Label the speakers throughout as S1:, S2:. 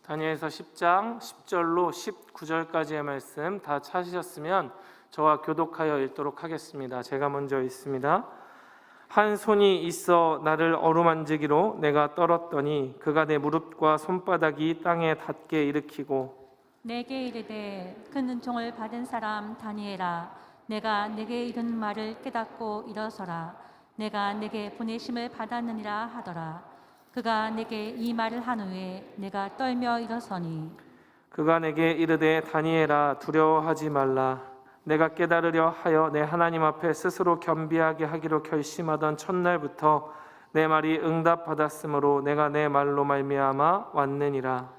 S1: 다니엘서 10장 10절로 19절까지의 말씀 다 찾으셨으면 저와 교독하여 읽도록 하겠습니다. 제가 먼저 읽습니다. 한 손이 있어 나를 어루만지기로 내가 떨었더니 그가 내 무릎과 손바닥이 땅에 닿게 일으키고
S2: 내게 이르되 큰 은총을 받은 사람 다니엘아, 내가 내게 이른 말을 깨닫고 일어서라. 내가 내게 보내심을 받았느니라 하더라. 그가 내게 이 말을 한 후에 내가 떨며 일어서니
S1: 그가 내게 이르되 다니엘아 두려워하지 말라. 내가 깨달으려 하여 내 하나님 앞에 스스로 겸비하게 하기로 결심하던 첫날부터 내 말이 응답받았으므로 내가 내 말로 말미암아 왔느니라.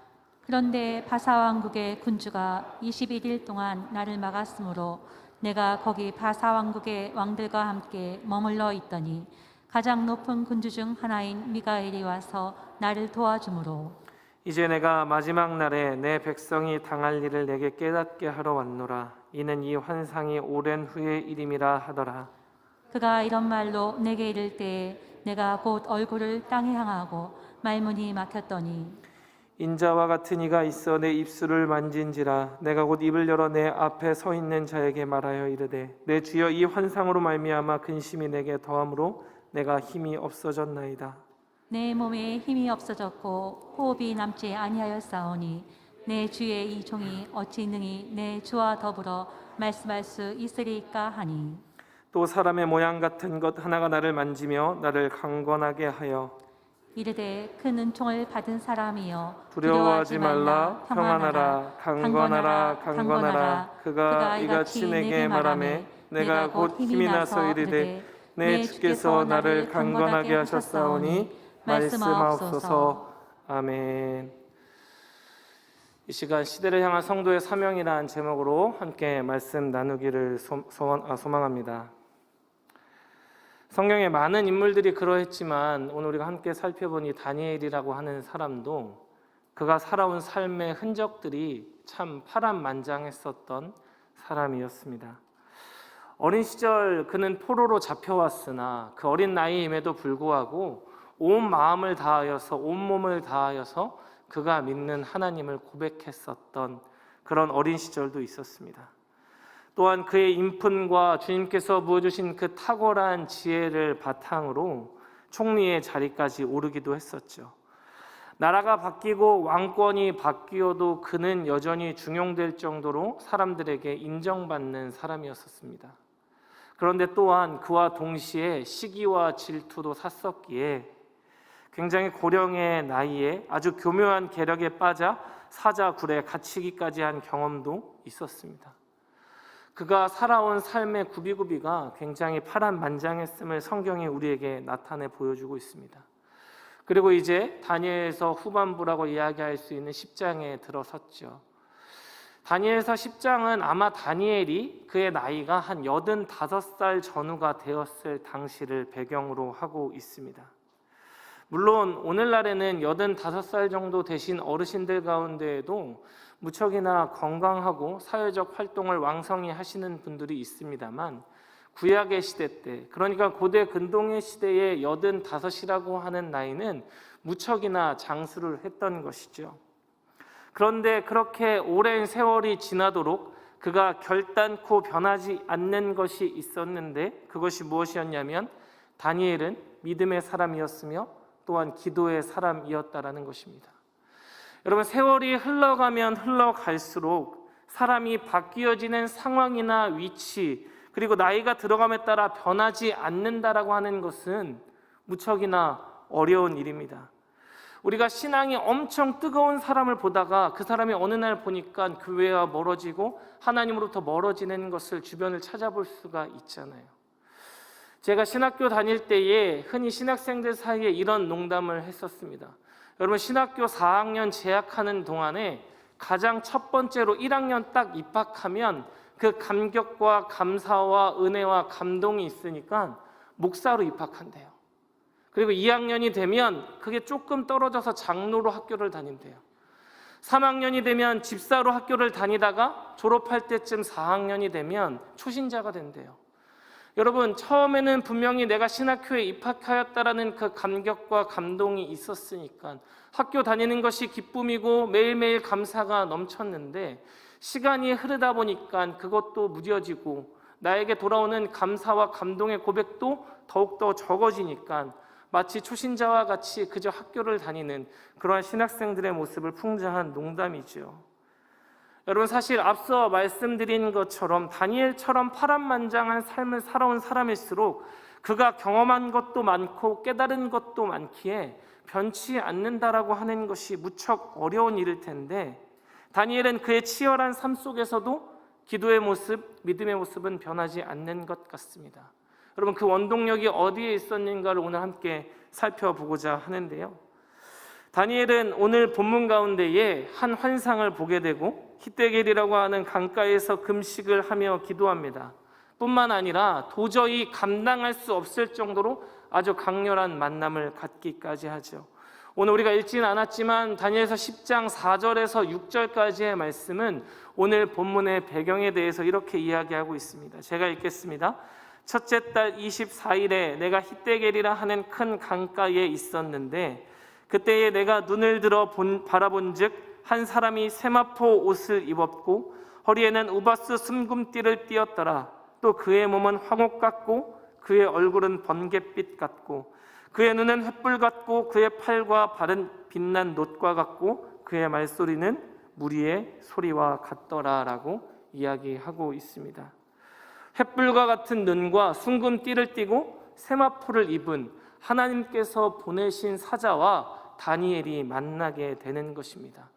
S2: 그런데 바사왕국의 군주가 21일 동안 나를 막았으므로 내가 거기 바사왕국의 왕들과 함께 머물러 있더니 가장 높은 군주 중 하나인 미가엘이 와서 나를 도와주므로
S1: 이제 내가 마지막 날에 내 백성이 당할 일을 내게 깨닫게 하러 왔노라. 이는 이 환상이 오랜 후의 일임이라 하더라.
S2: 그가 이런 말로 내게 이를 때에 내가 곧 얼굴을 땅에 향하고 말문이 막혔더니
S1: 인자와 같은 이가 있어 내 입술을 만진지라. 내가 곧 입을 열어 내 앞에 서 있는 자에게 말하여 이르되 내 주여 이 환상으로 말미암아 근심이 내게 더함으로 내가 힘이 없어졌나이다.
S2: 내 몸에 힘이 없어졌고 호흡이 남지 아니하였사오니 내 주의 이 종이 어찌 능히 내 주와 더불어 말씀할 수 있으리까 하니
S1: 또 사람의 모양 같은 것 하나가 나를 만지며 나를 강건하게 하여
S2: 이르되 큰 은총을 받은 사람이여
S1: 두려워하지 말라. 평안하라. 강건하라. 강건하라. 그가 이같이 내게 말하매 내가 곧 힘이 나서 이르되 내 주께서 나를 강건하게 하셨사오니 말씀하옵소서. 아멘. 이 시간 시대를 향한 성도의 사명이라는 제목으로 함께 말씀 나누기를 소망합니다. 성경에 많은 인물들이 그러했지만 오늘 우리가 함께 살펴보니 다니엘이라고 하는 사람도 그가 살아온 삶의 흔적들이 참 파란만장했었던 사람이었습니다. 어린 시절 그는 포로로 잡혀왔으나 그 어린 나이임에도 불구하고 온 마음을 다하여서 온 몸을 다하여서 그가 믿는 하나님을 고백했었던 그런 어린 시절도 있었습니다. 또한 그의 인품과 주님께서 부어주신 그 탁월한 지혜를 바탕으로 총리의 자리까지 오르기도 했었죠. 나라가 바뀌고 왕권이 바뀌어도 그는 여전히 중용될 정도로 사람들에게 인정받는 사람이었습니다. 그런데 또한 그와 동시에 시기와 질투도 샀었기에 굉장히 고령의 나이에 아주 교묘한 계략에 빠져 사자굴에 갇히기까지 한 경험도 있었습니다. 그가 살아온 삶의 구비구비가 굉장히 파란만장했음을 성경이 우리에게 나타내 보여주고 있습니다. 그리고 이제 다니엘서 후반부라고 이야기할 수 있는 10장에 들어섰죠. 다니엘서 10장은 아마 다니엘이 그의 나이가 한 85살 전후가 되었을 당시를 배경으로 하고 있습니다. 물론 오늘날에는 85살 정도 되신 어르신들 가운데에도 무척이나 건강하고 사회적 활동을 왕성히 하시는 분들이 있습니다만 구약의 시대 때, 그러니까 고대 근동의 시대의 85이라고 하는 나이는 무척이나 장수를 했던 것이죠. 그런데 그렇게 오랜 세월이 지나도록 그가 결단코 변하지 않는 것이 있었는데 그것이 무엇이었냐면 다니엘은 믿음의 사람이었으며 또한 기도의 사람이었다라는 것입니다. 여러분, 세월이 흘러가면 흘러갈수록 사람이 바뀌어지는 상황이나 위치 그리고 나이가 들어감에 따라 변하지 않는다라고 하는 것은 무척이나 어려운 일입니다. 우리가 신앙이 엄청 뜨거운 사람을 보다가 그 사람이 어느 날 보니까 교회와 멀어지고 하나님으로부터 멀어지는 것을 주변을 찾아볼 수가 있잖아요. 제가 신학교 다닐 때에 흔히 신학생들 사이에 이런 농담을 했었습니다. 여러분, 신학교 4학년 재학하는 동안에 가장 첫 번째로 1학년 딱 입학하면 그 감격과 감사와 은혜와 감동이 있으니까 목사로 입학한대요. 그리고 2학년이 되면 그게 조금 떨어져서 장로로 학교를 다닌대요. 3학년이 되면 집사로 학교를 다니다가 졸업할 때쯤 4학년이 되면 초신자가 된대요. 여러분, 처음에는 분명히 내가 신학교에 입학하였다라는 그 감격과 감동이 있었으니까 학교 다니는 것이 기쁨이고 매일매일 감사가 넘쳤는데, 시간이 흐르다 보니까 그것도 무뎌지고 나에게 돌아오는 감사와 감동의 고백도 더욱더 적어지니까 마치 초신자와 같이 그저 학교를 다니는 그러한 신학생들의 모습을 풍자한 농담이죠. 여러분, 사실 앞서 말씀드린 것처럼 다니엘처럼 파란만장한 삶을 살아온 사람일수록 그가 경험한 것도 많고 깨달은 것도 많기에 변치 않는다라고 하는 것이 무척 어려운 일일 텐데, 다니엘은 그의 치열한 삶 속에서도 기도의 모습, 믿음의 모습은 변하지 않는 것 같습니다. 여러분, 그 원동력이 어디에 있었는가를 오늘 함께 살펴보고자 하는데요. 다니엘은 오늘 본문 가운데에 한 환상을 보게 되고 히데겔이라고 하는 강가에서 금식을 하며 기도합니다. 뿐만 아니라 도저히 감당할 수 없을 정도로 아주 강렬한 만남을 갖기까지 하죠. 오늘 우리가 읽지는 않았지만 다니엘서 10장 4절에서 6절까지의 말씀은 오늘 본문의 배경에 대해서 이렇게 이야기하고 있습니다. 제가 읽겠습니다. 첫째 달 24일에 내가 히데겔이라 하는 큰 강가에 있었는데, 그때에 내가 눈을 들어 바라본즉 한 사람이 세마포 옷을 입었고 허리에는 우바스 순금띠를 띠었더라. 또 그의 몸은 황옥 같고 그의 얼굴은 번갯빛 같고 그의 눈은 횃불 같고 그의 팔과 발은 빛난 놋과 같고 그의 말소리는 무리의 소리와 같더라라고 이야기하고 있습니다. 횃불과 같은 눈과 순금띠를 띠고 세마포를 입은 하나님께서 보내신 사자와 다니엘이 만나게 되는 것입니다.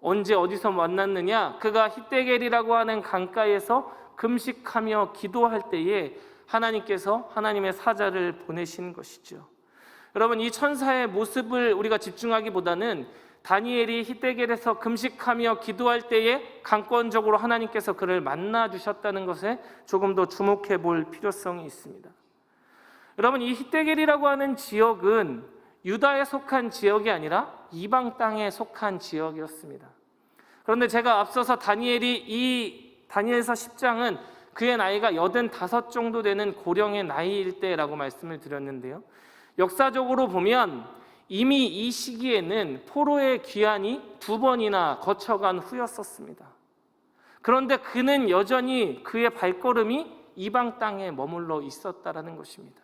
S1: 언제 어디서 만났느냐? 그가 히데겔이라고 하는 강가에서 금식하며 기도할 때에 하나님께서 하나님의 사자를 보내신 것이죠. 여러분, 이 천사의 모습을 우리가 집중하기보다는 다니엘이 히데겔에서 금식하며 기도할 때에 강권적으로 하나님께서 그를 만나 주셨다는 것에 조금 더 주목해 볼 필요성이 있습니다. 여러분, 이 히데겔이라고 하는 지역은 유다에 속한 지역이 아니라 이방 땅에 속한 지역이었습니다. 그런데 제가 앞서서 다니엘서 10장은 그의 나이가 85 정도 되는 고령의 나이일 때라고 말씀을 드렸는데요. 역사적으로 보면 이미 이 시기에는 포로의 귀환이 2번이나 거쳐간 후였었습니다. 그런데 그는 여전히 그의 발걸음이 이방 땅에 머물러 있었다라는 것입니다.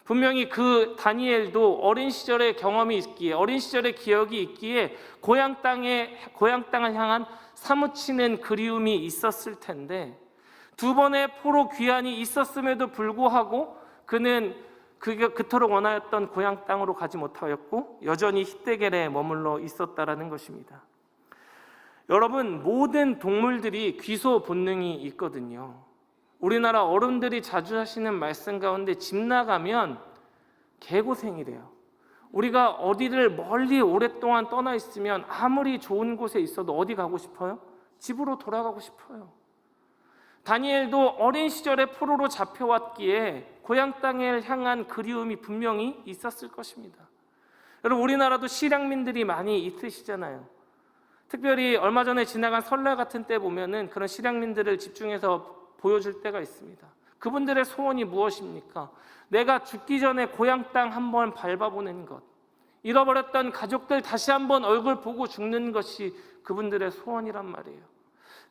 S1: 분명히 그 다니엘도 어린 시절의 경험이 있기에, 어린 시절의 기억이 있기에 고향 땅을 향한 사무치는 그리움이 있었을 텐데, 2번의 포로 귀환이 있었음에도 불구하고 그는 그토록 원하였던 고향 땅으로 가지 못하였고 여전히 히데겔에 머물러 있었다라는 것입니다. 여러분, 모든 동물들이 귀소 본능이 있거든요. 우리나라 어른들이 자주 하시는 말씀 가운데 집 나가면 개고생이래요. 우리가 어디를 멀리 오랫동안 떠나 있으면 아무리 좋은 곳에 있어도 어디 가고 싶어요? 집으로 돌아가고 싶어요. 다니엘도 어린 시절에 포로로 잡혀왔기에 고향 땅을 향한 그리움이 분명히 있었을 것입니다. 여러분, 우리나라도 실향민들이 많이 있으시잖아요. 특별히 얼마 전에 지나간 설날 같은 때 보면은 그런 실향민들을 집중해서 보여줄 때가 있습니다. 그분들의 소원이 무엇입니까? 내가 죽기 전에 고향 땅 한번 밟아보는 것, 잃어버렸던 가족들 다시 한번 얼굴 보고 죽는 것이 그분들의 소원이란 말이에요.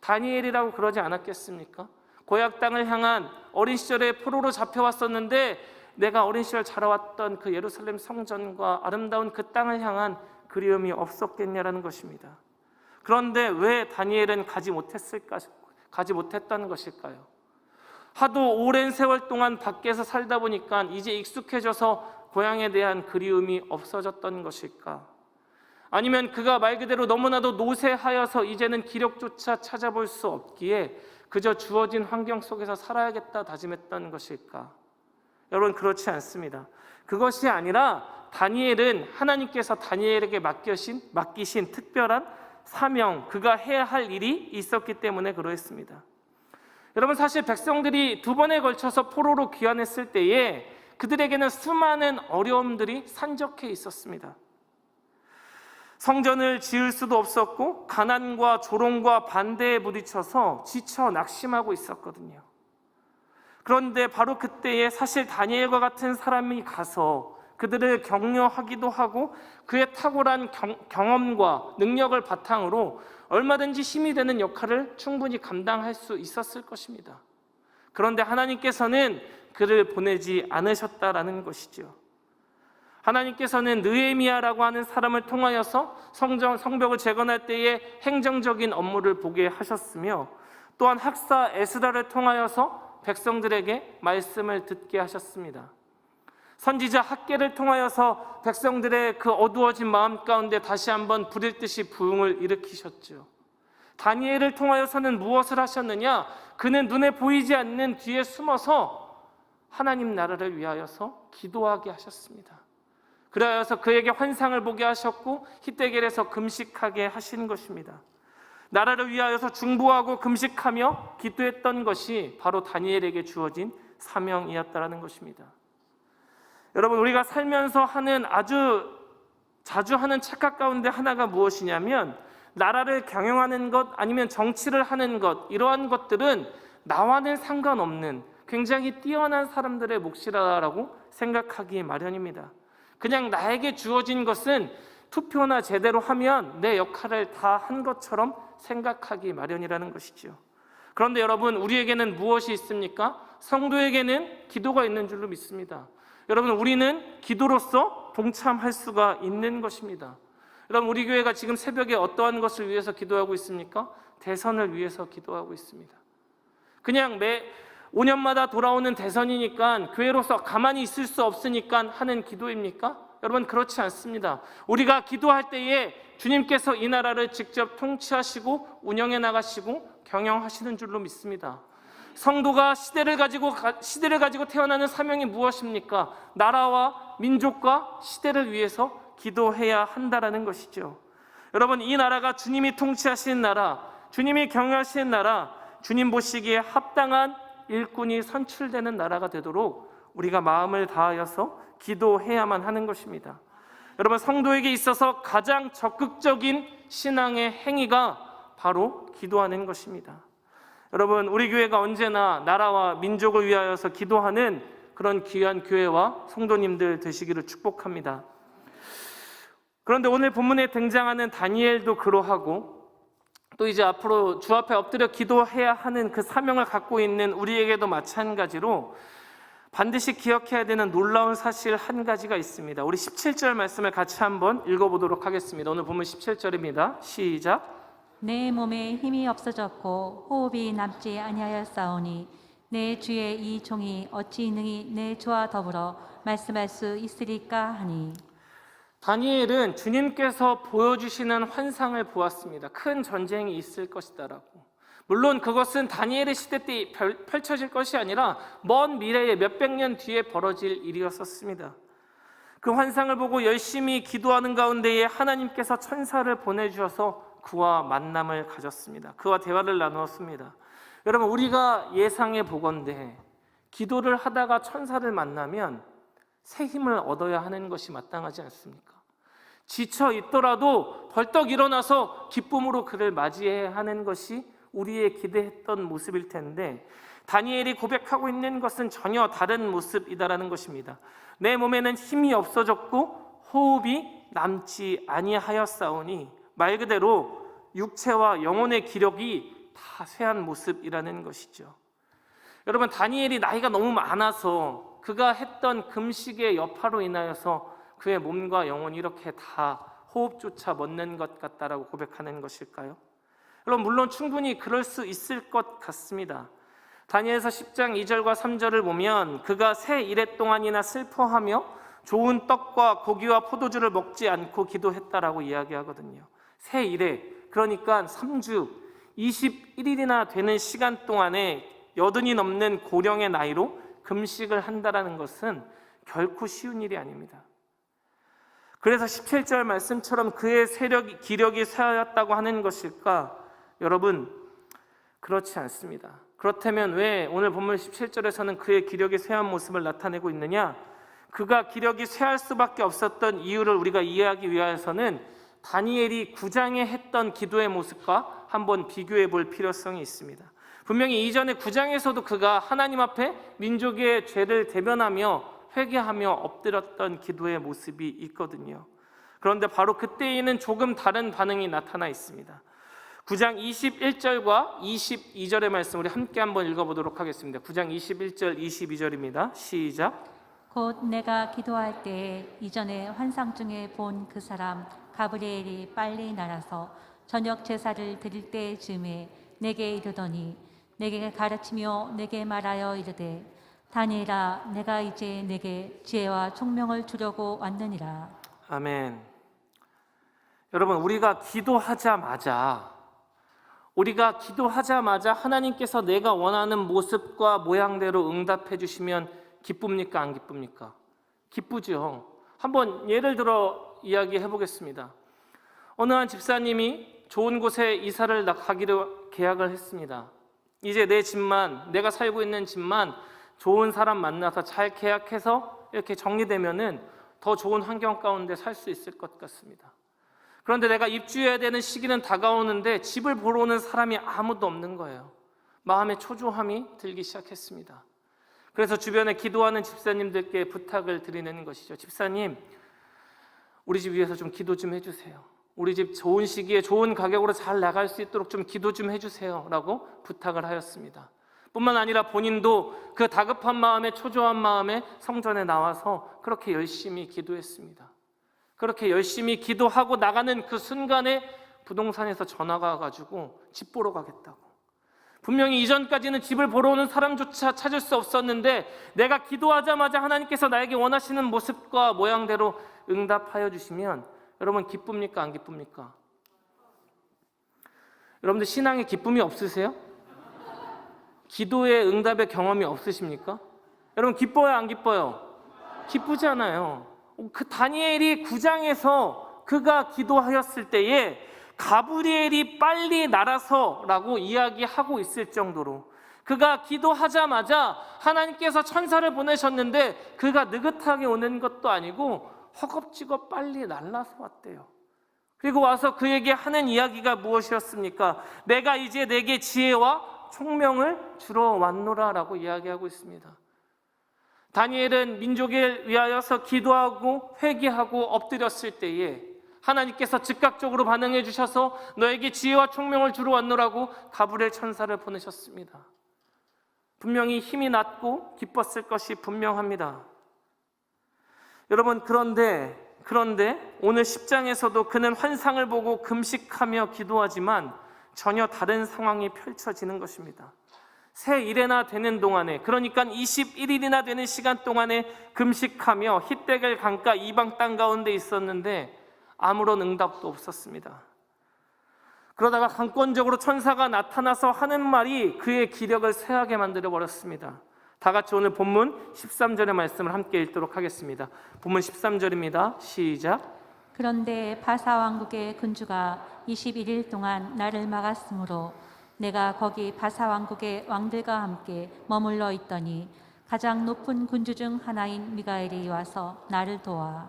S1: 다니엘이라고 그러지 않았겠습니까? 고향 땅을 향한 어린 시절에 포로로 잡혀왔었는데 내가 어린 시절 자라왔던 그 예루살렘 성전과 아름다운 그 땅을 향한 그리움이 없었겠냐라는 것입니다. 그런데 왜 다니엘은 가지 못했던 것일까요? 하도 오랜 세월 동안 밖에서 살다 보니까 이제 익숙해져서 고향에 대한 그리움이 없어졌던 것일까? 아니면 그가 말 그대로 너무나도 노쇠하여서 이제는 기력조차 찾아볼 수 없기에 그저 주어진 환경 속에서 살아야겠다 다짐했던 것일까? 여러분, 그렇지 않습니다. 그것이 아니라 다니엘은 하나님께서 다니엘에게 맡기신 특별한 사명, 그가 해야 할 일이 있었기 때문에 그러했습니다. 여러분, 사실 백성들이 2번에 걸쳐서 포로로 귀환했을 때에 그들에게는 수많은 어려움들이 산적해 있었습니다. 성전을 지을 수도 없었고 가난과 조롱과 반대에 부딪혀서 지쳐 낙심하고 있었거든요. 그런데 바로 그때에 사실 다니엘과 같은 사람이 가서 그들을 격려하기도 하고 그의 탁월한 경험과 능력을 바탕으로 얼마든지 힘이 되는 역할을 충분히 감당할 수 있었을 것입니다. 그런데 하나님께서는 그를 보내지 않으셨다라는 것이죠. 하나님께서는 느헤미야라고 하는 사람을 통하여서 성벽을 재건할 때에 행정적인 업무를 보게 하셨으며, 또한 학사 에스라를 통하여서 백성들에게 말씀을 듣게 하셨습니다. 선지자 학개를 통하여서 백성들의 그 어두워진 마음 가운데 다시 한번 불일 듯이 부흥을 일으키셨죠. 다니엘을 통하여서는 무엇을 하셨느냐? 그는 눈에 보이지 않는 뒤에 숨어서 하나님 나라를 위하여서 기도하게 하셨습니다. 그래서 그에게 환상을 보게 하셨고 히데겔에서 금식하게 하신 것입니다. 나라를 위하여서 중보하고 금식하며 기도했던 것이 바로 다니엘에게 주어진 사명이었다라는 것입니다. 여러분, 우리가 살면서 하는 아주 자주 하는 착각 가운데 하나가 무엇이냐면, 나라를 경영하는 것 아니면 정치를 하는 것, 이러한 것들은 나와는 상관없는 굉장히 뛰어난 사람들의 몫이라고 생각하기 마련입니다. 그냥 나에게 주어진 것은 투표나 제대로 하면 내 역할을 다 한 것처럼 생각하기 마련이라는 것이죠. 그런데 여러분, 우리에게는 무엇이 있습니까? 성도에게는 기도가 있는 줄로 믿습니다. 여러분, 우리는 기도로서 동참할 수가 있는 것입니다. 여러분, 우리 교회가 지금 새벽에 어떠한 것을 위해서 기도하고 있습니까? 대선을 위해서 기도하고 있습니다. 그냥 매 5년마다 돌아오는 대선이니까 교회로서 가만히 있을 수 없으니까 하는 기도입니까? 여러분, 그렇지 않습니다. 우리가 기도할 때에 주님께서 이 나라를 직접 통치하시고 운영해 나가시고 경영하시는 줄로 믿습니다. 성도가 시대를 가지고 태어나는 사명이 무엇입니까? 나라와 민족과 시대를 위해서 기도해야 한다라는 것이죠. 여러분, 이 나라가 주님이 통치하시는 나라, 주님이 경영하시는 나라, 주님 보시기에 합당한 일꾼이 선출되는 나라가 되도록 우리가 마음을 다하여서 기도해야만 하는 것입니다. 여러분, 성도에게 있어서 가장 적극적인 신앙의 행위가 바로 기도하는 것입니다. 여러분, 우리 교회가 언제나 나라와 민족을 위하여서 기도하는 그런 귀한 교회와 성도님들 되시기를 축복합니다. 그런데 오늘 본문에 등장하는 다니엘도 그러하고, 또 이제 앞으로 주 앞에 엎드려 기도해야 하는 그 사명을 갖고 있는 우리에게도 마찬가지로 반드시 기억해야 되는 놀라운 사실 한 가지가 있습니다. 우리 17절 말씀을 같이 한번 읽어보도록 하겠습니다. 오늘 본문 17절입니다. 시작.
S2: 내 몸에 힘이 없어졌고 호흡이 남지 아니하였사오니 내 주의 이 종이 어찌 능히 내 주와 더불어 말씀할 수 있으리까 하니.
S1: 다니엘은 주님께서 보여주시는 환상을 보았습니다. 큰 전쟁이 있을 것이다라고. 물론 그것은 다니엘의 시대 때 펼쳐질 것이 아니라 먼 미래에 몇백 년 뒤에 벌어질 일이었습니다. 그 환상을 보고 열심히 기도하는 가운데에 하나님께서 천사를 보내주셔서 그와 만남을 가졌습니다. 그와 대화를 나누었습니다. 여러분, 우리가 예상해 보건대 기도를 하다가 천사를 만나면 새 힘을 얻어야 하는 것이 마땅하지 않습니까? 지쳐 있더라도 벌떡 일어나서 기쁨으로 그를 맞이해야 하는 것이 우리의 기대했던 모습일 텐데, 다니엘이 고백하고 있는 것은 전혀 다른 모습이다라는 것입니다. 내 몸에는 힘이 없어졌고 호흡이 남지 아니하였사오니, 말 그대로 육체와 영혼의 기력이 다 쇠한 모습이라는 것이죠. 여러분, 다니엘이 나이가 너무 많아서 그가 했던 금식의 여파로 인하여서 그의 몸과 영혼이 이렇게 다 호흡조차 멎는 것 같다라고 고백하는 것일까요? 여러분, 물론 충분히 그럴 수 있을 것 같습니다. 다니엘서 10장 2절과 3절을 보면 그가 새 이래 동안이나 슬퍼하며 좋은 떡과 고기와 포도주를 먹지 않고 기도했다라고 이야기하거든요. 새 이래, 그러니까 3주 21일이나 되는 시간 동안에 80이 넘는 고령의 나이로 금식을 한다라는 것은 결코 쉬운 일이 아닙니다. 그래서 17절 말씀처럼 그의 기력이 쇠하였다고 하는 것일까? 여러분, 그렇지 않습니다. 그렇다면 왜 오늘 본문 17절에서는 그의 기력이 쇠한 모습을 나타내고 있느냐? 그가 기력이 쇠할 수밖에 없었던 이유를 우리가 이해하기 위해서는 다니엘이 9장에 했던 기도의 모습과 한번 비교해 볼 필요성이 있습니다. 분명히 이전의 9장에서도 그가 하나님 앞에 민족의 죄를 대변하며 회개하며 엎드렸던 기도의 모습이 있거든요. 그런데 바로 그때에는 조금 다른 반응이 나타나 있습니다. 9장 21절과 22절의 말씀 우리 함께 한번 읽어보도록 하겠습니다. 9장 21절 22절입니다. 시작.
S2: 곧 내가 기도할 때에 이전에 환상 중에 본 그 사람 가브리엘이 빨리 날아서 저녁 제사를 드릴 때에 즈음에 내게 이르더니 내게 가르치며 내게 말하여 이르되 다니엘아 내가 이제 내게 지혜와 총명을 주려고 왔느니라.
S1: 아멘. 여러분, 우리가 기도하자마자 하나님께서 내가 원하는 모습과 모양대로 응답해 주시면 기쁩니까? 안 기쁩니까? 기쁘죠. 한번 예를 들어 이야기해 보겠습니다. 어느 한 집사님이 좋은 곳에 이사를 가기로 계약을 했습니다. 이제 내가 살고 있는 집만 좋은 사람 만나서 잘 계약해서 이렇게 정리되면은 더 좋은 환경 가운데 살 수 있을 것 같습니다. 그런데 내가 입주해야 되는 시기는 다가오는데 집을 보러 오는 사람이 아무도 없는 거예요. 마음에 초조함이 들기 시작했습니다. 그래서 주변에 기도하는 집사님들께 부탁을 드리는 것이죠. 집사님, 우리 집 위해서 좀 기도 좀 해주세요. 우리 집 좋은 시기에 좋은 가격으로 잘 나갈 수 있도록 좀 기도 좀 해주세요 라고 부탁을 하였습니다. 뿐만 아니라 본인도 그 다급한 마음에 초조한 마음에 성전에 나와서 그렇게 열심히 기도했습니다. 그렇게 열심히 기도하고 나가는 그 순간에 부동산에서 전화가 와가지고 집 보러 가겠다고. 분명히 이전까지는 집을 보러 오는 사람조차 찾을 수 없었는데 내가 기도하자마자 하나님께서 나에게 원하시는 모습과 모양대로 응답하여 주시면 여러분 기쁩니까? 안 기쁩니까? 여러분들 신앙에 기쁨이 없으세요? 기도의 응답의 경험이 없으십니까? 여러분 기뻐요? 안 기뻐요? 기쁘잖아요. 그 다니엘이 9장에서 그가 기도하였을 때에 가브리엘이 빨리 날아서 라고 이야기하고 있을 정도로 그가 기도하자마자 하나님께서 천사를 보내셨는데 그가 느긋하게 오는 것도 아니고 허겁지겁 빨리 날아서 왔대요. 그리고 와서 그에게 하는 이야기가 무엇이었습니까? 내가 이제 내게 지혜와 총명을 주러 왔노라 라고 이야기하고 있습니다. 다니엘은 민족을 위하여서 기도하고 회개하고 엎드렸을 때에 하나님께서 즉각적으로 반응해 주셔서 너에게 지혜와 총명을 주러 왔노라고 가브리엘 천사를 보내셨습니다. 분명히 힘이 났고 기뻤을 것이 분명합니다. 여러분, 그런데 오늘 10장에서도 그는 환상을 보고 금식하며 기도하지만 전혀 다른 상황이 펼쳐지는 것입니다. 새 일에나 되는 동안에, 그러니까 21일이나 되는 시간 동안에 금식하며 히데겔 강가 이방 땅 가운데 있었는데 아무런 응답도 없었습니다. 그러다가 강권적으로 천사가 나타나서 하는 말이 그의 기력을 쇠하게 만들어 버렸습니다. 다 같이 오늘 본문 13절의 말씀을 함께 읽도록 하겠습니다. 본문 13절입니다. 시작.
S2: 그런데 바사 왕국의 군주가 21일 동안 나를 막았으므로 내가 거기 바사 왕국의 왕들과 함께 머물러 있더니 가장 높은 군주 중 하나인 미가엘이 와서 나를 도와.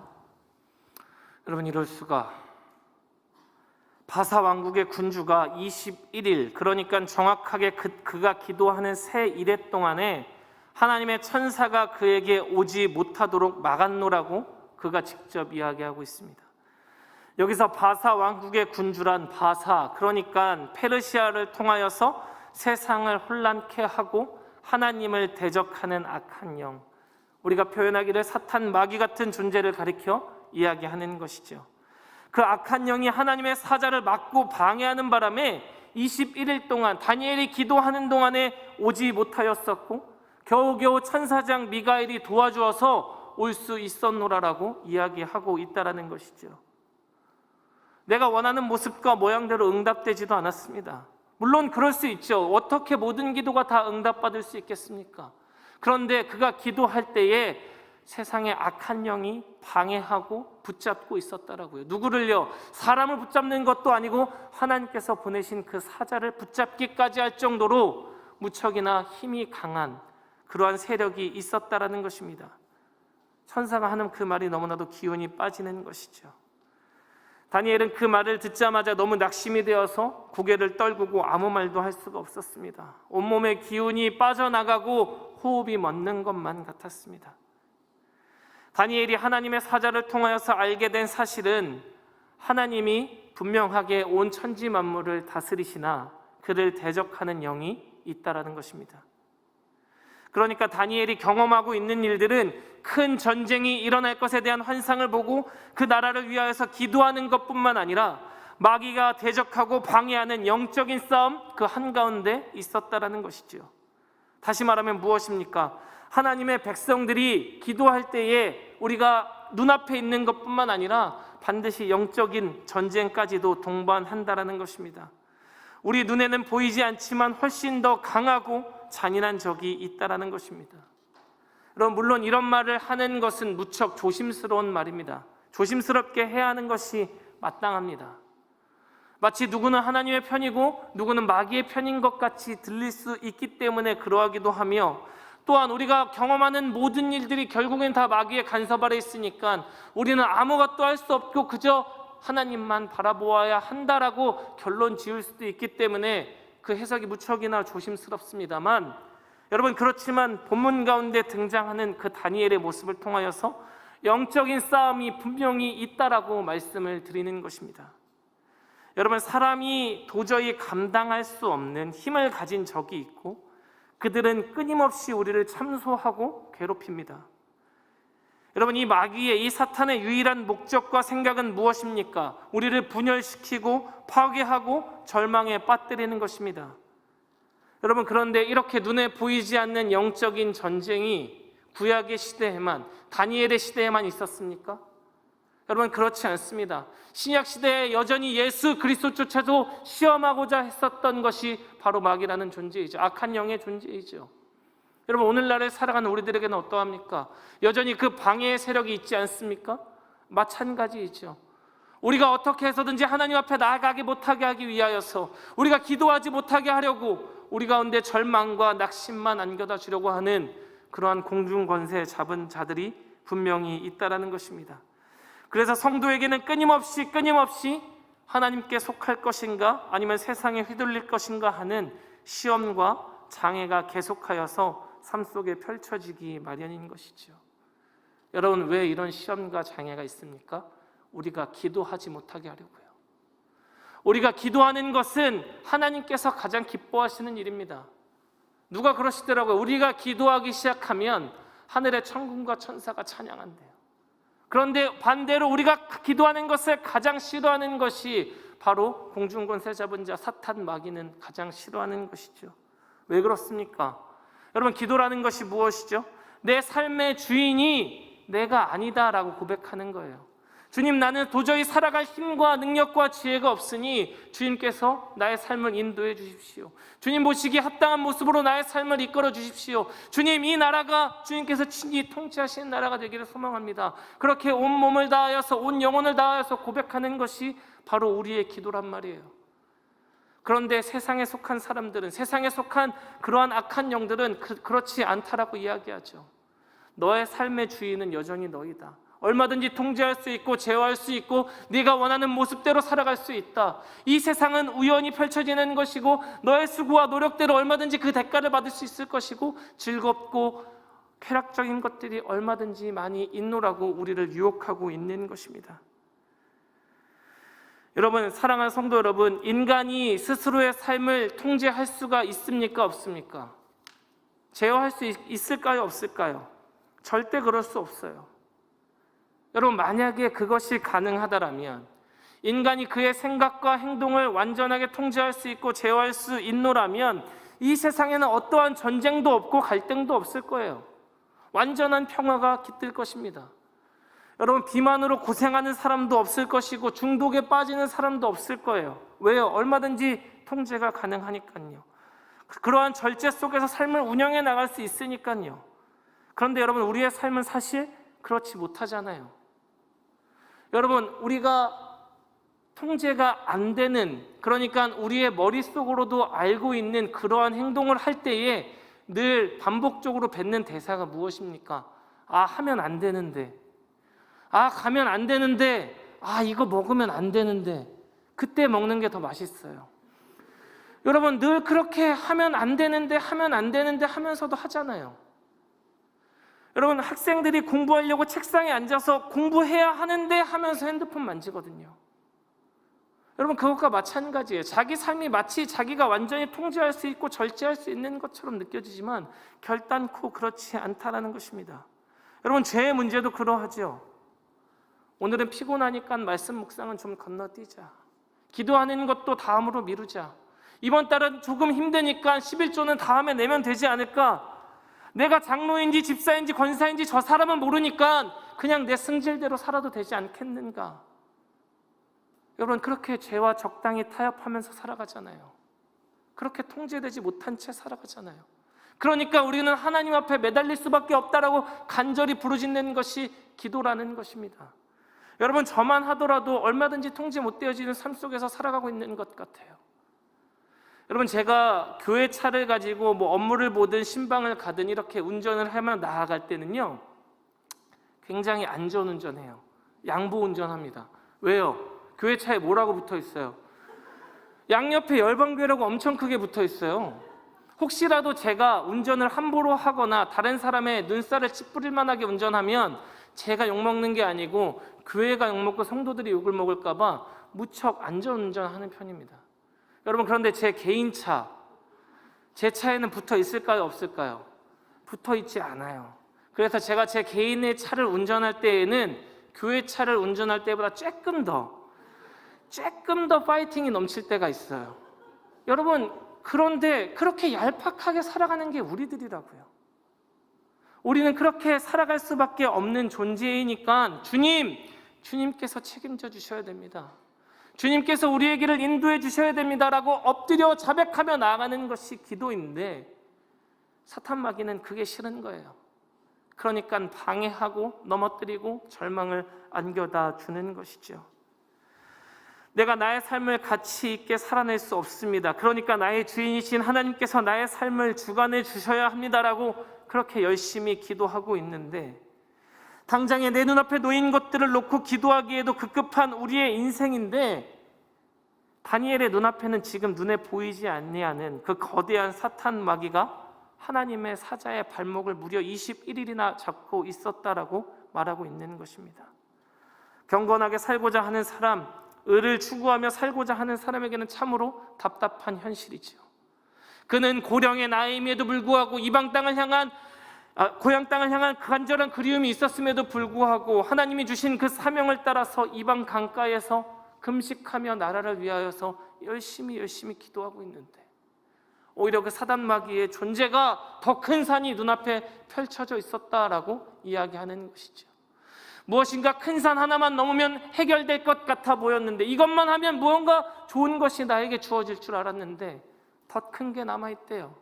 S1: 여러분, 이럴 수가. 바사 왕국의 군주가 21일, 그러니까 정확하게 그가 기도하는 새 일회 동안에 하나님의 천사가 그에게 오지 못하도록 막았노라고 그가 직접 이야기하고 있습니다. 여기서 바사 왕국의 군주란 바사, 그러니까 페르시아를 통하여서 세상을 혼란케 하고 하나님을 대적하는 악한 영, 우리가 표현하기를 사탄, 마귀 같은 존재를 가리켜 이야기하는 것이죠. 그 악한 영이 하나님의 사자를 막고 방해하는 바람에 21일 동안 다니엘이 기도하는 동안에 오지 못하였었고 겨우겨우 천사장 미가엘이 도와주어서 올 수 있었노라라고 이야기하고 있다라는 것이죠. 내가 원하는 모습과 모양대로 응답되지도 않았습니다. 물론 그럴 수 있죠. 어떻게 모든 기도가 다 응답받을 수 있겠습니까? 그런데 그가 기도할 때에 세상의 악한 영이 방해하고 붙잡고 있었다라고요. 누구를요? 사람을 붙잡는 것도 아니고 하나님께서 보내신 그 사자를 붙잡기까지 할 정도로 무척이나 힘이 강한 그러한 세력이 있었다라는 것입니다. 천사가 하는 그 말이 너무나도 기운이 빠지는 것이죠. 다니엘은 그 말을 듣자마자 너무 낙심이 되어서 고개를 떨구고 아무 말도 할 수가 없었습니다. 온몸의 기운이 빠져나가고 호흡이 멎는 것만 같았습니다. 다니엘이 하나님의 사자를 통하여서 알게 된 사실은 하나님이 분명하게 온 천지 만물을 다스리시나 그를 대적하는 영이 있다라는 것입니다. 그러니까 다니엘이 경험하고 있는 일들은 큰 전쟁이 일어날 것에 대한 환상을 보고 그 나라를 위하여서 기도하는 것뿐만 아니라 마귀가 대적하고 방해하는 영적인 싸움 그 한가운데 있었다라는 것이지요. 다시 말하면 무엇입니까? 하나님의 백성들이 기도할 때에 우리가 눈앞에 있는 것뿐만 아니라 반드시 영적인 전쟁까지도 동반한다라는 것입니다. 우리 눈에는 보이지 않지만 훨씬 더 강하고 잔인한 적이 있다라는 것입니다. 여러분, 물론 이런 말을 하는 것은 무척 조심스러운 말입니다. 조심스럽게 해야 하는 것이 마땅합니다. 마치 누구는 하나님의 편이고 누구는 마귀의 편인 것 같이 들릴 수 있기 때문에 그러하기도 하며, 또한 우리가 경험하는 모든 일들이 결국엔 다 마귀의 간섭 아래 있으니까 우리는 아무것도 할 수 없고 그저 하나님만 바라보아야 한다라고 결론 지을 수도 있기 때문에 그 해석이 무척이나 조심스럽습니다만, 여러분, 그렇지만 본문 가운데 등장하는 그 다니엘의 모습을 통하여서 영적인 싸움이 분명히 있다라고 말씀을 드리는 것입니다. 여러분, 사람이 도저히 감당할 수 없는 힘을 가진 적이 있고 그들은 끊임없이 우리를 참소하고 괴롭힙니다. 여러분, 이 마귀의, 이 사탄의 유일한 목적과 생각은 무엇입니까? 우리를 분열시키고 파괴하고 절망에 빠뜨리는 것입니다. 여러분, 그런데 이렇게 눈에 보이지 않는 영적인 전쟁이 구약의 시대에만, 다니엘의 시대에만 있었습니까? 여러분, 그렇지 않습니다. 신약 시대에 여전히 예수 그리스도조차도 시험하고자 했었던 것이 바로 마귀라는 존재이죠. 악한 영의 존재이죠. 여러분, 오늘날에 살아가는 우리들에게는 어떠합니까? 여전히 그 방해의 세력이 있지 않습니까? 마찬가지이죠. 우리가 어떻게 해서든지 하나님 앞에 나아가지 못하게 하기 위하여서, 우리가 기도하지 못하게 하려고 우리 가운데 절망과 낙심만 안겨다 주려고 하는 그러한 공중권세 잡은 자들이 분명히 있다라는 것입니다. 그래서 성도에게는 끊임없이 하나님께 속할 것인가 아니면 세상에 휘둘릴 것인가 하는 시험과 장애가 계속하여서 삶 속에 펼쳐지기 마련인 것이죠. 여러분, 왜 이런 시험과 장애가 있습니까? 우리가 기도하지 못하게 하려고요. 우리가 기도하는 것은 하나님께서 가장 기뻐하시는 일입니다. 누가 그러시더라고요. 우리가 기도하기 시작하면 하늘의 천군과 천사가 찬양한대요. 그런데 반대로 우리가 기도하는 것을 가장 싫어하는 것이 바로 공중권세 잡은 자 사탄 마귀는 가장 싫어하는 것이죠. 왜 그렇습니까? 여러분, 기도라는 것이 무엇이죠? 내 삶의 주인이 내가 아니다라고 고백하는 거예요. 주님, 나는 도저히 살아갈 힘과 능력과 지혜가 없으니 주님께서 나의 삶을 인도해 주십시오. 주님 보시기에 합당한 모습으로 나의 삶을 이끌어 주십시오. 주님, 이 나라가 주님께서 친히 통치하시는 나라가 되기를 소망합니다. 그렇게 온 몸을 다하여서, 온 영혼을 다하여서 고백하는 것이 바로 우리의 기도란 말이에요. 그런데 세상에 속한 사람들은, 세상에 속한 그러한 악한 영들은 그렇지 않다라고 이야기하죠. 너의 삶의 주인은 여전히 너이다. 얼마든지 통제할 수 있고 제어할 수 있고 네가 원하는 모습대로 살아갈 수 있다. 이 세상은 우연히 펼쳐지는 것이고 너의 수고와 노력대로 얼마든지 그 대가를 받을 수 있을 것이고 즐겁고 쾌락적인 것들이 얼마든지 많이 있노라고 우리를 유혹하고 있는 것입니다. 여러분, 사랑하는 성도 여러분, 인간이 스스로의 삶을 통제할 수가 있습니까? 없습니까? 제어할 수 있을까요? 없을까요? 절대 그럴 수 없어요. 여러분, 만약에 그것이 가능하다면, 인간이 그의 생각과 행동을 완전하게 통제할 수 있고 제어할 수 있노라면 이 세상에는 어떠한 전쟁도 없고 갈등도 없을 거예요. 완전한 평화가 깃들 것입니다. 여러분, 비만으로 고생하는 사람도 없을 것이고 중독에 빠지는 사람도 없을 거예요. 왜요? 얼마든지 통제가 가능하니까요. 그러한 절제 속에서 삶을 운영해 나갈 수 있으니까요. 그런데 여러분, 우리의 삶은 사실 그렇지 못하잖아요. 여러분, 우리가 통제가 안 되는, 그러니까 우리의 머릿속으로도 알고 있는 그러한 행동을 할 때에 늘 반복적으로 뱉는 대사가 무엇입니까? 아, 하면 안 되는데, 아, 가면 안 되는데, 이거 먹으면 안 되는데 그때 먹는 게 더 맛있어요. 여러분, 늘 그렇게 하면 안 되는데 하면서도 하잖아요. 여러분, 학생들이 공부하려고 책상에 앉아서 공부해야 하는데 하면서 핸드폰 만지거든요. 여러분, 그것과 마찬가지예요. 자기 삶이 마치 자기가 완전히 통제할 수 있고 절제할 수 있는 것처럼 느껴지지만 결단코 그렇지 않다라는 것입니다. 여러분, 죄의 문제도 그러하죠. 오늘은 피곤하니까 말씀 묵상은 좀 건너뛰자. 기도하는 것도 다음으로 미루자. 이번 달은 조금 힘드니까 11조는 다음에 내면 되지 않을까? 내가 장로인지 집사인지 권사인지 저 사람은 모르니까 그냥 내 승질대로 살아도 되지 않겠는가? 여러분, 그렇게 죄와 적당히 타협하면서 살아가잖아요. 그렇게 통제되지 못한 채 살아가잖아요. 그러니까 우리는 하나님 앞에 매달릴 수밖에 없다라고 간절히 부르짖는 것이 기도라는 것입니다. 여러분, 저만 하더라도 얼마든지 통제 못 되어지는 삶 속에서 살아가고 있는 것 같아요. 여러분, 제가 교회 차를 가지고 업무를 보든 신방을 가든 이렇게 운전을 하며 나아갈 때는요, 굉장히 안전운전해요. 양보운전합니다. 왜요? 교회 차에 뭐라고 붙어 있어요? 양옆에 열방교회라고 엄청 크게 붙어 있어요. 혹시라도 제가 운전을 함부로 하거나 다른 사람의 눈살을 찌푸릴 만하게 운전하면 제가 욕먹는 게 아니고 교회가 욕먹고 성도들이 욕을 먹을까 봐 무척 안전운전하는 편입니다. 여러분, 그런데 제 개인 차, 제 차에는 붙어 있을까요? 없을까요? 붙어 있지 않아요. 그래서 제가 제 개인의 차를 운전할 때에는 교회 차를 운전할 때보다 조금 더 파이팅이 넘칠 때가 있어요. 여러분, 그런데 그렇게 얄팍하게 살아가는 게 우리들이라고요. 우리는 그렇게 살아갈 수밖에 없는 존재이니까 주님께서 책임져 주셔야 됩니다. 주님께서 우리의 길을 인도해 주셔야 됩니다라고 엎드려 자백하며 나아가는 것이 기도인데, 사탄 마귀는 그게 싫은 거예요. 그러니까 방해하고 넘어뜨리고 절망을 안겨다 주는 것이죠. 내가 나의 삶을 가치 있게 살아낼 수 없습니다. 그러니까 나의 주인이신 하나님께서 나의 삶을 주관해 주셔야 합니다라고 그렇게 열심히 기도하고 있는데, 당장에 내 눈앞에 놓인 것들을 놓고 기도하기에도 급급한 우리의 인생인데, 다니엘의 눈앞에는 지금 눈에 보이지 아니하는 그 거대한 사탄 마귀가 하나님의 사자의 발목을 무려 21일이나 잡고 있었다라고 말하고 있는 것입니다. 경건하게 살고자 하는 사람, 의를 추구하며 살고자 하는 사람에게는 참으로 답답한 현실이죠. 그는 고령의 나이임에도 불구하고 이방 땅을 향한 고향 땅을 향한 간절한 그리움이 있었음에도 불구하고 하나님이 주신 그 사명을 따라서 이방 강가에서 금식하며 나라를 위하여서 열심히 기도하고 있는데, 오히려 그 사단 마귀의 존재가 더 큰 산이 눈앞에 펼쳐져 있었다라고 이야기하는 것이죠. 무엇인가 큰 산 하나만 넘으면 해결될 것 같아 보였는데, 이것만 하면 무언가 좋은 것이 나에게 주어질 줄 알았는데 더 큰 게 남아있대요.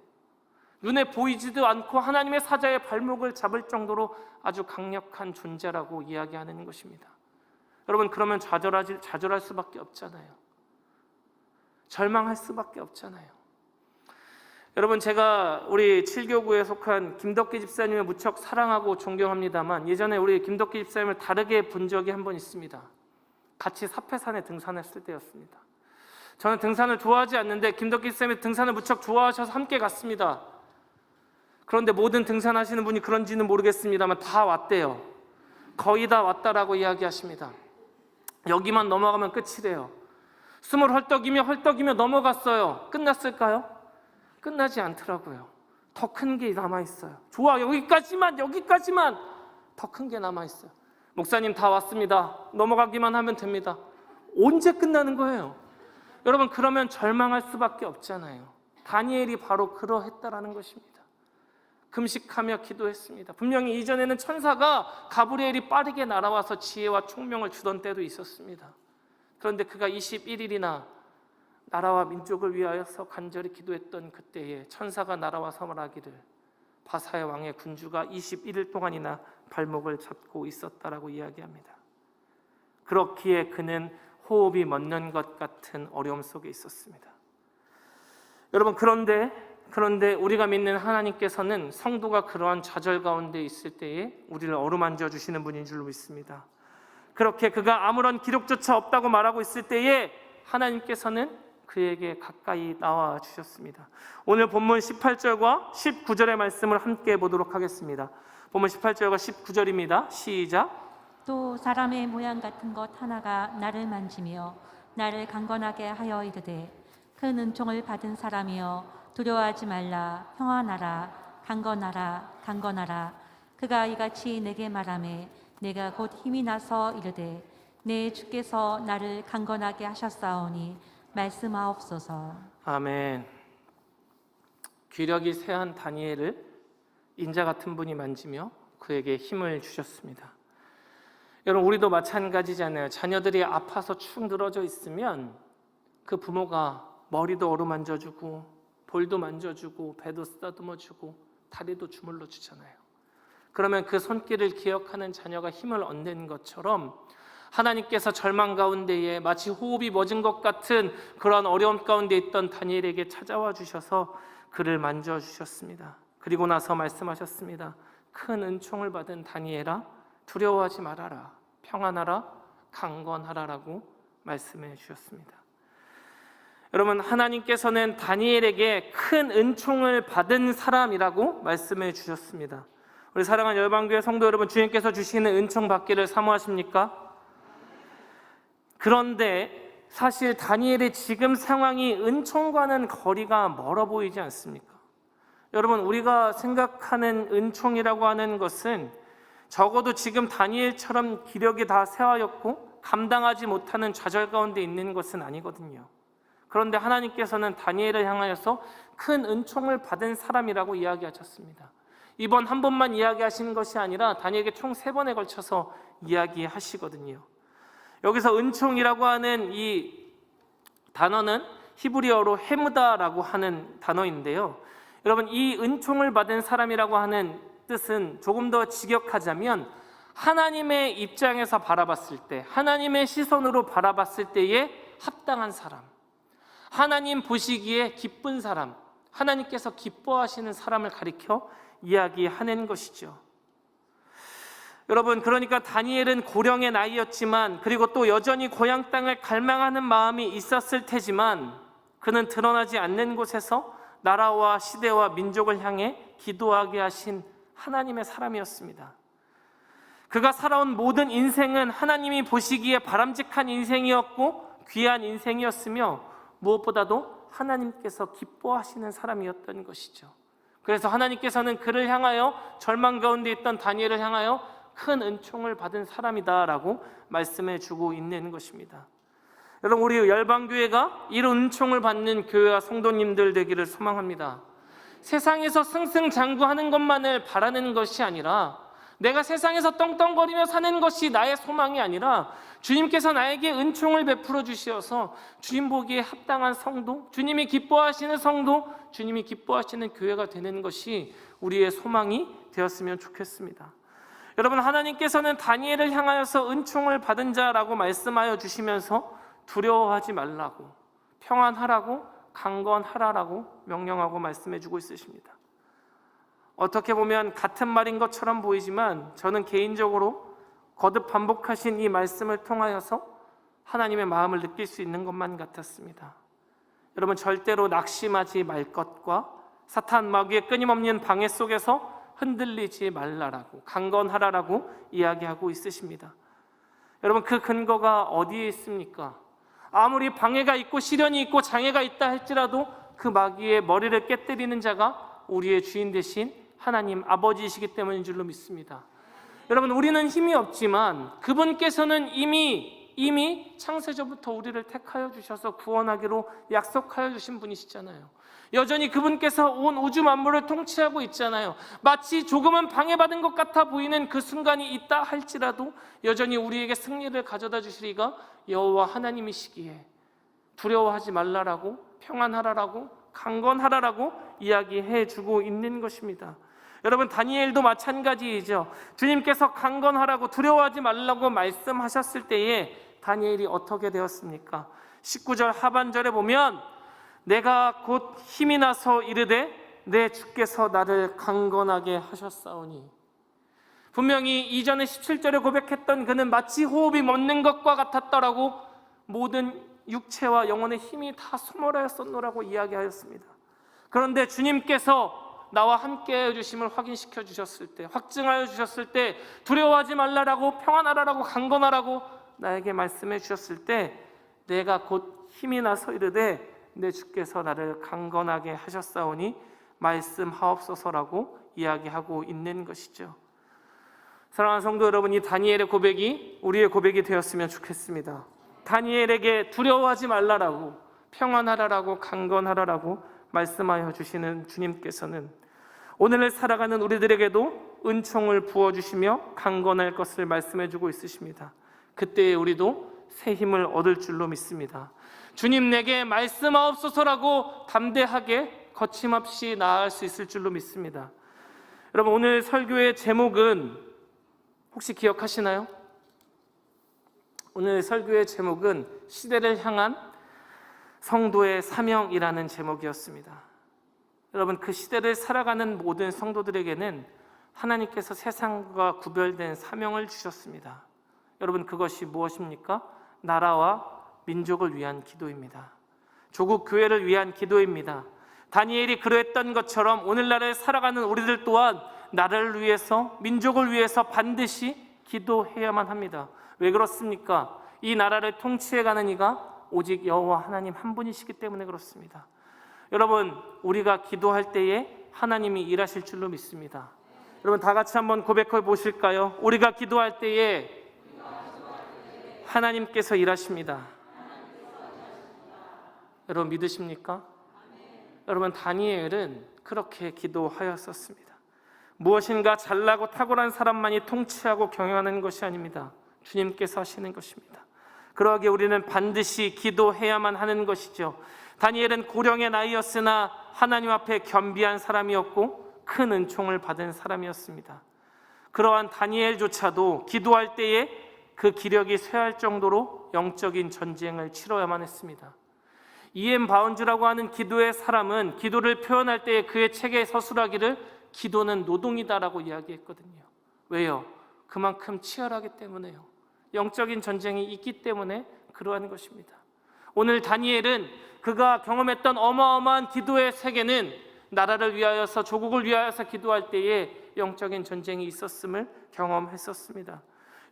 S1: 눈에 보이지도 않고 하나님의 사자의 발목을 잡을 정도로 아주 강력한 존재라고 이야기하는 것입니다. 여러분, 그러면 좌절할 수밖에 없잖아요. 절망할 수밖에 없잖아요. 여러분, 제가 우리 7교구에 속한 김덕기 집사님을 무척 사랑하고 존경합니다만, 예전에 우리 김덕기 집사님을 다르게 본 적이 한 번 있습니다. 같이 사패산에 등산했을 때였습니다. 저는 등산을 좋아하지 않는데 김덕기 집사님이 등산을 무척 좋아하셔서 함께 갔습니다. 그런데 모든 등산하시는 분이 그런지는 모르겠습니다만 다 왔대요. 거의 다 왔다라고 이야기하십니다. 여기만 넘어가면 끝이래요. 숨을 헐떡이며 넘어갔어요. 끝났을까요? 끝나지 않더라고요. 더 큰 게 남아있어요. 좋아, 여기까지만 더 큰 게 남아있어요. 목사님, 다 왔습니다. 넘어가기만 하면 됩니다. 언제 끝나는 거예요? 여러분, 그러면 절망할 수밖에 없잖아요. 다니엘이 바로 그러했다라는 것입니다. 금식하며 기도했습니다. 분명히 이전에는 천사가 가브리엘이 빠르게 날아와서 지혜와 총명을 주던 때도 있었습니다. 그런데 그가 21일이나 나라와 민족을 위하여서 간절히 기도했던 그때에 천사가 날아와서 말하기를 바사의 왕의 군주가 21일 동안이나 발목을 잡고 있었다라고 이야기합니다. 그렇기에 그는 호흡이 멎는 것 같은 어려움 속에 있었습니다. 여러분, 그런데 우리가 믿는 하나님께서는 성도가 그러한 좌절 가운데 있을 때에 우리를 어루만져 주시는 분인 줄로 믿습니다. 그렇게 그가 아무런 기록조차 없다고 말하고 있을 때에 하나님께서는 그에게 가까이 나와 주셨습니다. 오늘 본문 18절과 19절의 말씀을 함께 보도록 하겠습니다. 본문 18절과 19절입니다. 시작.
S2: 또 사람의 모양 같은 것 하나가 나를 만지며 나를 강건하게 하여 이르되 큰 은총을 받은 사람이여 두려워하지 말라. 평안하라. 강건하라. 강건하라. 그가 이같이 내게 말하매 내가 곧 힘이 나서 이르되 내 주께서 나를 강건하게 하셨사오니 말씀하옵소서.
S1: 아멘. 귀력이 쇠한 다니엘을 인자 같은 분이 만지며 그에게 힘을 주셨습니다. 여러분, 우리도 마찬가지잖아요. 자녀들이 아파서 축 늘어져 있으면 그 부모가 머리도 어루만져주고 볼도 만져주고 배도 쓰다듬어주고 다리도 주물러 주잖아요. 그러면 그 손길을 기억하는 자녀가 힘을 얻는 것처럼 하나님께서 절망 가운데에 마치 호흡이 멎은 것 같은 그러한 어려움 가운데 있던 다니엘에게 찾아와 주셔서 그를 만져주셨습니다. 그리고 나서 말씀하셨습니다. 큰 은총을 받은 다니엘아, 두려워하지 말아라. 평안하라. 강건하라라고 말씀해 주셨습니다. 여러분, 하나님께서는 다니엘에게 큰 은총을 받은 사람이라고 말씀해 주셨습니다. 우리 사랑하는 열방교회 성도 여러분, 주님께서 주시는 은총 받기를 사모하십니까? 그런데 사실 다니엘의 지금 상황이 은총과는 거리가 멀어 보이지 않습니까? 여러분, 우리가 생각하는 은총이라고 하는 것은 적어도 지금 다니엘처럼 기력이 다 쇠하였고 감당하지 못하는 좌절 가운데 있는 것은 아니거든요. 그런데 하나님께서는 다니엘을 향하여서 큰 은총을 받은 사람이라고 이야기하셨습니다. 이번 한 번만 이야기하시는 것이 아니라 다니엘에게 총 3번에 걸쳐서 이야기하시거든요. 여기서 은총이라고 하는 이 단어는 히브리어로 헤무다라고 하는 단어인데요. 여러분, 이 은총을 받은 사람이라고 하는 뜻은 조금 더 직역하자면 하나님의 입장에서 바라봤을 때, 하나님의 시선으로 바라봤을 때에 합당한 사람, 하나님 보시기에 기쁜 사람, 하나님께서 기뻐하시는 사람을 가리켜 이야기하는 것이죠. 여러분, 그러니까 다니엘은 고령의 나이였지만, 그리고 또 여전히 고향 땅을 갈망하는 마음이 있었을 테지만 그는 드러나지 않는 곳에서 나라와 시대와 민족을 향해 기도하게 하신 하나님의 사람이었습니다. 그가 살아온 모든 인생은 하나님이 보시기에 바람직한 인생이었고 귀한 인생이었으며 무엇보다도 하나님께서 기뻐하시는 사람이었던 것이죠. 그래서 하나님께서는 그를 향하여 절망 가운데 있던 다니엘을 향하여 큰 은총을 받은 사람이다라고 말씀해 주고 있는 것입니다. 여러분, 우리 열방교회가 이런 은총을 받는 교회와 성도님들 되기를 소망합니다. 세상에서 승승장구하는 것만을 바라는 것이 아니라, 내가 세상에서 떵떵거리며 사는 것이 나의 소망이 아니라 주님께서 나에게 은총을 베풀어 주시어서 주님 보기에 합당한 성도, 주님이 기뻐하시는 성도, 주님이 기뻐하시는 교회가 되는 것이 우리의 소망이 되었으면 좋겠습니다. 여러분, 하나님께서는 다니엘을 향하여서 은총을 받은 자라고 말씀하여 주시면서 두려워하지 말라고, 평안하라고, 강건하라라고 명령하고 말씀해 주고 있으십니다. 어떻게 보면 같은 말인 것처럼 보이지만 저는 개인적으로 거듭 반복하신 이 말씀을 통하여서 하나님의 마음을 느낄 수 있는 것만 같았습니다. 여러분, 절대로 낙심하지 말 것과 사탄 마귀의 끊임없는 방해 속에서 흔들리지 말라라고, 강건하라라고 이야기하고 있으십니다. 여러분, 그 근거가 어디에 있습니까? 아무리 방해가 있고 시련이 있고 장애가 있다 할지라도 그 마귀의 머리를 깨뜨리는 자가 우리의 주인 되신 하나님 아버지이시기 때문인 줄로 믿습니다. 여러분, 우리는 힘이 없지만 그분께서는 이미 창세전부터 우리를 택하여 주셔서 구원하기로 약속하여 주신 분이시잖아요. 여전히 그분께서 온 우주 만물을 통치하고 있잖아요. 마치 조금은 방해받은 것 같아 보이는 그 순간이 있다 할지라도 여전히 우리에게 승리를 가져다 주시리가 여호와 하나님이시기에 두려워하지 말라라고, 평안하라라고, 강건하라라고 이야기해 주고 있는 것입니다. 여러분, 다니엘도 마찬가지이죠. 주님께서 강건하라고, 두려워하지 말라고 말씀하셨을 때에 다니엘이 어떻게 되었습니까? 19절 하반절에 보면 내가 곧 힘이 나서 이르되 내 주께서 나를 강건하게 하셨사오니, 분명히 이전에 17절에 고백했던 그는 마치 호흡이 멎는 것과 같았더라고 모든 육체와 영혼의 힘이 다 소멸하였었노라고 이야기하였습니다. 그런데 주님께서 나와 함께 해주심을 확인시켜 주셨을 때, 확증하여 주셨을 때, 두려워하지 말라라고, 평안하라라고, 강건하라고 나에게 말씀해 주셨을 때, 내가 곧 힘이 나서 이르되 내 주께서 나를 강건하게 하셨사오니 말씀하옵소서라고 이야기하고 있는 것이죠. 사랑하는 성도 여러분, 이 다니엘의 고백이 우리의 고백이 되었으면 좋겠습니다. 다니엘에게 두려워하지 말라라고, 평안하라라고, 강건하라라고 말씀하여 주시는 주님께서는 오늘을 살아가는 우리들에게도 은총을 부어주시며 강건할 것을 말씀해 주고 있으십니다. 그때에 우리도 새 힘을 얻을 줄로 믿습니다. 주님 내게 말씀하옵소서라고 담대하게 거침없이 나아갈 수 있을 줄로 믿습니다. 여러분, 오늘 설교의 제목은 혹시 기억하시나요? 오늘 설교의 제목은 시대를 향한 성도의 사명이라는 제목이었습니다. 여러분, 그 시대를 살아가는 모든 성도들에게는 하나님께서 세상과 구별된 사명을 주셨습니다. 여러분, 그것이 무엇입니까? 나라와 민족을 위한 기도입니다. 조국 교회를 위한 기도입니다. 다니엘이 그랬던 것처럼 오늘날을 살아가는 우리들 또한 나라를 위해서, 민족을 위해서 반드시 기도해야만 합니다. 왜 그렇습니까? 이 나라를 통치해가는 이가 오직 여호와 하나님 한 분이시기 때문에 그렇습니다. 여러분, 우리가 기도할 때에 하나님이 일하실 줄로 믿습니다. 여러분, 다 같이 한번 고백해 보실까요? 우리가 기도할 때에 하나님께서 일하십니다. 여러분, 믿으십니까? 여러분, 다니엘은 그렇게 기도하였었습니다. 무엇인가 잘나고 탁월한 사람만이 통치하고 경영하는 것이 아닙니다. 주님께서 하시는 것입니다. 그러기에 우리는 반드시 기도해야만 하는 것이죠. 다니엘은 고령의 나이였으나 하나님 앞에 겸비한 사람이었고 큰 은총을 받은 사람이었습니다. 그러한 다니엘조차도 기도할 때에 그 기력이 쇠할 정도로 영적인 전쟁을 치러야만 했습니다. E.M. 바운즈라고 하는 기도의 사람은 기도를 표현할 때에 그의 책에 서술하기를 기도는 노동이다라고 이야기했거든요. 왜요? 그만큼 치열하기 때문에요. 영적인 전쟁이 있기 때문에 그러한 것입니다. 오늘 다니엘은 그가 경험했던 어마어마한 기도의 세계는 나라를 위하여서, 조국을 위하여서 기도할 때에 영적인 전쟁이 있었음을 경험했었습니다.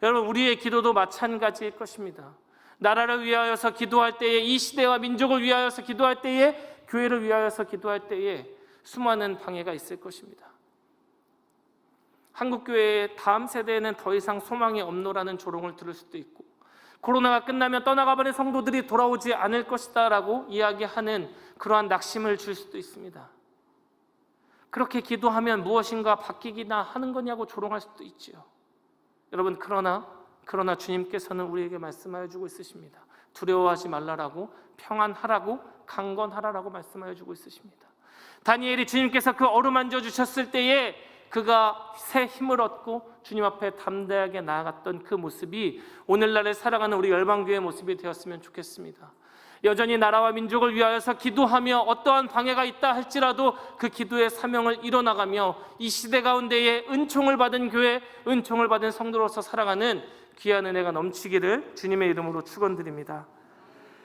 S1: 여러분, 우리의 기도도 마찬가지일 것입니다. 나라를 위하여서 기도할 때에, 이 시대와 민족을 위하여서 기도할 때에, 교회를 위하여서 기도할 때에 수많은 방해가 있을 것입니다. 한국교회의 다음 세대에는 더 이상 소망이 없노라는 조롱을 들을 수도 있고, 코로나가 끝나면 떠나가버린 성도들이 돌아오지 않을 것이다 라고 이야기하는 그러한 낙심을 줄 수도 있습니다. 그렇게 기도하면 무엇인가 바뀌기나 하는 거냐고 조롱할 수도 있지요. 여러분, 그러나 주님께서는 우리에게 말씀하여 주고 있으십니다. 두려워하지 말라라고, 평안하라고, 강건하라라고 말씀하여 주고 있으십니다. 다니엘이 주님께서 그 어루만져 주셨을 때에 그가 새 힘을 얻고 주님 앞에 담대하게 나아갔던 그 모습이 오늘날에 살아가는 우리 열방교회의 모습이 되었으면 좋겠습니다. 여전히 나라와 민족을 위하여서 기도하며 어떠한 방해가 있다 할지라도 그 기도의 사명을 이뤄나가며 이 시대 가운데에 은총을 받은 교회, 은총을 받은 성도로서 살아가는 귀한 은혜가 넘치기를 주님의 이름으로 축원드립니다.